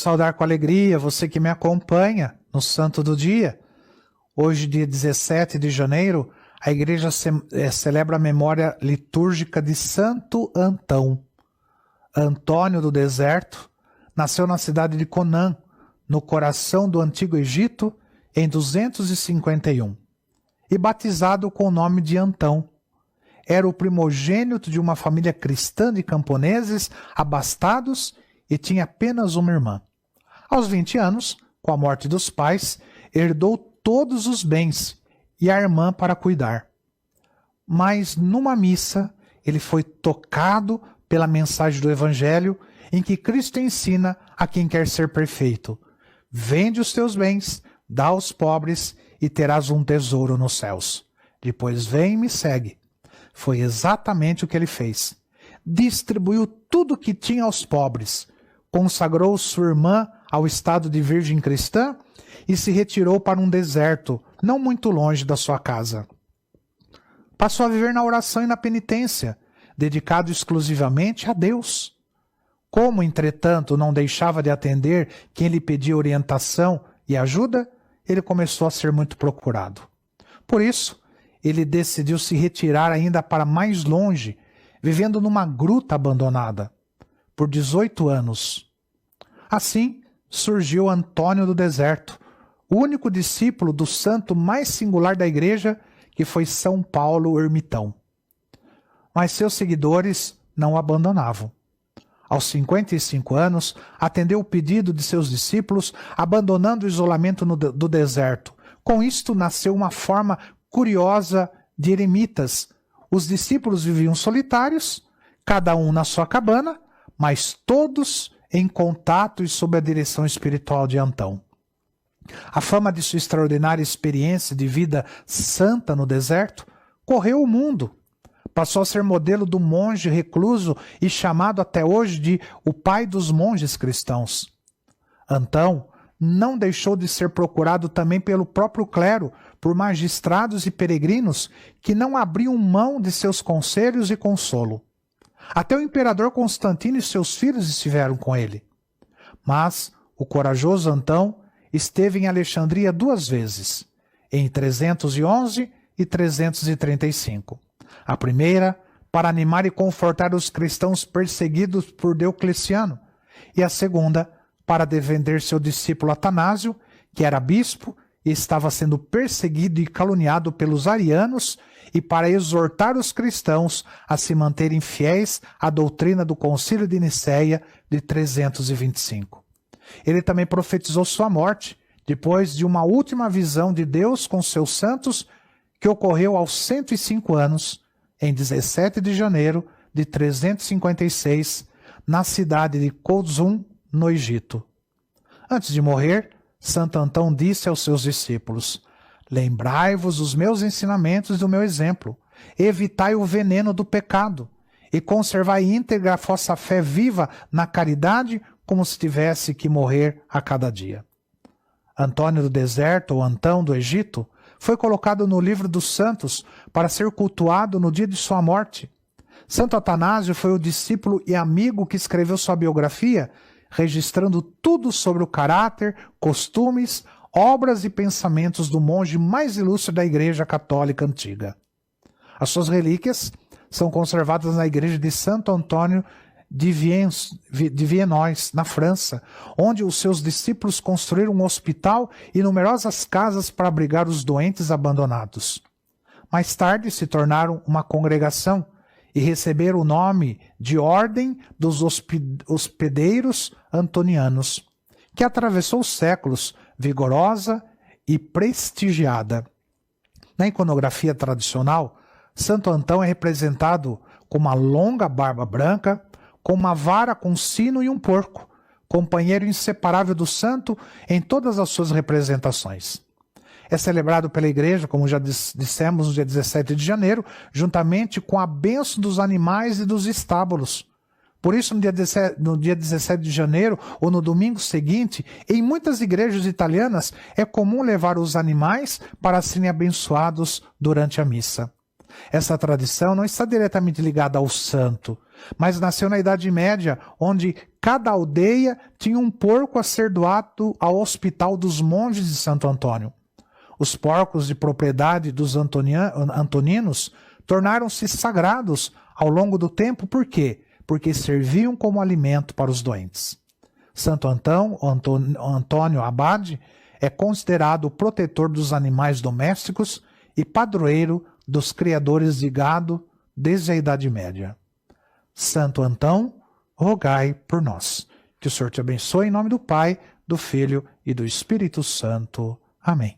saudar com alegria você que me acompanha no Santo do Dia. Hoje, dia 17 de janeiro, a igreja celebra a memória litúrgica de Santo Antão. Antônio do Deserto nasceu na cidade de Conan, no coração do Antigo Egito, em 251, e batizado com o nome de Antão. Era o primogênito de uma família cristã de camponeses abastados e tinha apenas uma irmã. Aos 20 anos, com a morte dos pais, herdou todos os bens e a irmã para cuidar. Mas numa missa, ele foi tocado pela mensagem do Evangelho, em que Cristo ensina a quem quer ser perfeito: vende os teus bens, dá aos pobres e terás um tesouro nos céus. Depois vem e me segue. Foi exatamente o que ele fez. Distribuiu tudo o que tinha aos pobres, consagrou sua irmã ao estado de virgem cristã e se retirou para um deserto, não muito longe da sua casa. Passou a viver na oração e na penitência, dedicado exclusivamente a Deus. Como, entretanto, não deixava de atender quem lhe pedia orientação e ajuda, ele começou a ser muito procurado. Por isso, ele decidiu se retirar ainda para mais longe, vivendo numa gruta abandonada, por 18 anos. Assim, surgiu Antônio do Deserto, o único discípulo do santo mais singular da igreja, que foi São Paulo Ermitão. Mas seus seguidores não o abandonavam. Aos 55 anos, atendeu o pedido de seus discípulos, abandonando o isolamento do deserto. Com isto, nasceu uma forma curiosa de eremitas. Os discípulos viviam solitários, cada um na sua cabana, mas todos em contato e sob a direção espiritual de Antão. A fama de sua extraordinária experiência de vida santa no deserto correu o mundo. Passou a ser modelo do monge recluso e chamado até hoje de o pai dos monges cristãos. Antão não deixou de ser procurado também pelo próprio clero, por magistrados e peregrinos que não abriam mão de seus conselhos e consolo. Até o imperador Constantino e seus filhos estiveram com ele. Mas o corajoso Antão esteve em Alexandria 2 vezes, em 311 e 335. A primeira, para animar e confortar os cristãos perseguidos por Diocleciano, e a segunda, para defender seu discípulo Atanásio, que era bispo e estava sendo perseguido e caluniado pelos arianos, e para exortar os cristãos a se manterem fiéis à doutrina do Concílio de Nicéia de 325. Ele também profetizou sua morte, depois de uma última visão de Deus com seus santos, que ocorreu aos 105 anos, em 17 de janeiro de 356, na cidade de Kozum, no Egito. Antes de morrer, Santo Antão disse aos seus discípulos: lembrai-vos dos meus ensinamentos e do meu exemplo, evitai o veneno do pecado, e conservai íntegra a vossa fé viva na caridade, como se tivesse que morrer a cada dia. Antônio do Deserto, ou Antão do Egito, foi colocado no livro dos santos para ser cultuado no dia de sua morte. Santo Atanásio foi o discípulo e amigo que escreveu sua biografia, registrando tudo sobre o caráter, costumes, obras e pensamentos do monge mais ilustre da Igreja Católica Antiga. As suas relíquias são conservadas na igreja de Santo Antônio de Viennois, na França, onde os seus discípulos construíram um hospital e numerosas casas para abrigar os doentes abandonados. Mais tarde se tornaram uma congregação e receberam o nome de Ordem dos Hospedeiros Antonianos, que atravessou os séculos, vigorosa e prestigiada. Na iconografia tradicional, Santo Antão é representado com uma longa barba branca, com uma vara com sino e um porco, companheiro inseparável do santo em todas as suas representações. É celebrado pela igreja, como já dissemos, no dia 17 de janeiro, juntamente com a bênção dos animais e dos estábulos. Por isso, no dia 17 de janeiro, ou no domingo seguinte, em muitas igrejas italianas, é comum levar os animais para serem abençoados durante a missa. Essa tradição não está diretamente ligada ao santo, mas nasceu na Idade Média, onde cada aldeia tinha um porco a ser doado ao hospital dos monges de Santo Antônio. Os porcos de propriedade dos antoninos tornaram-se sagrados ao longo do tempo, por quê? Porque serviam como alimento para os doentes. Santo Antônio Abade é considerado o protetor dos animais domésticos e padroeiro dos criadores de gado desde a Idade Média. Santo Antão, rogai por nós. Que o Senhor te abençoe em nome do Pai, do Filho e do Espírito Santo. Amém.